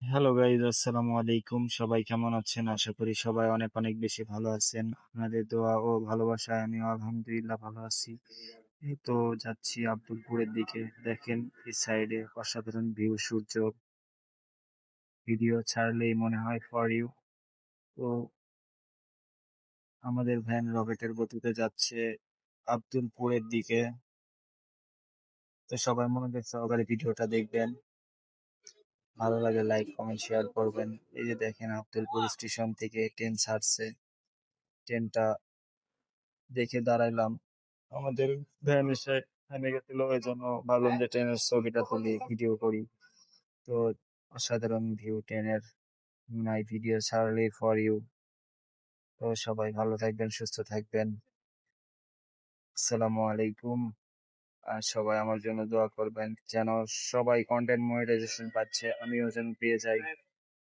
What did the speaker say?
Hello guys, আসসালামু আলাইকুম। সবাই কেমন আছেন? আশা করি সবাই অনেক অনেক বেশি ভালো আছেন। আপনাদের দোয়া ও ভালোবাসায় আমিও আলহামদুলিল্লাহ ভালো আছি। এই তো যাচ্ছি আব্দুলপুরের দিকে। দেখেন এই সাইডে অসাধারণ ভিউ, সূর্য। ভিডিও ছাড়লেই মনে হয় ফর ইউ। তো আমাদের ভ্যান রকেটের গতিতে যাচ্ছে আব্দুলপুরের দিকে। তো সবাই মনোযোগ সহকারে ভিডিওটা দেখবেন। ভালো লাগে লাইক কমেন্ট শেয়ার করবেন। এই যে দেখেন আব্দুলপুর স্টেশন থেকে ট্রেন ছাড়ছে। ট্রেনটা দেখে দাঁড়াইলাম, আমাদের ভ্যান এসে থেমে গেছিল, এই জন্য ভাবলাম যে ট্রেনের ছবিটা তুলি, ভিডিও করি। তো অসাধারণ ভিউ ট্রেনের। নাই ভিডিও ছাড়লেই ফর ইউ। তো সবাই ভালো থাকবেন, সুস্থ থাকবেন। আসসালামু আলাইকুম। আর সবাই আমার জন্য দোয়া করবেন যেন সবাই কন্টেন্ট মনিটাইজেশন পাচ্ছে, আমিও যেন পেয়ে যাই।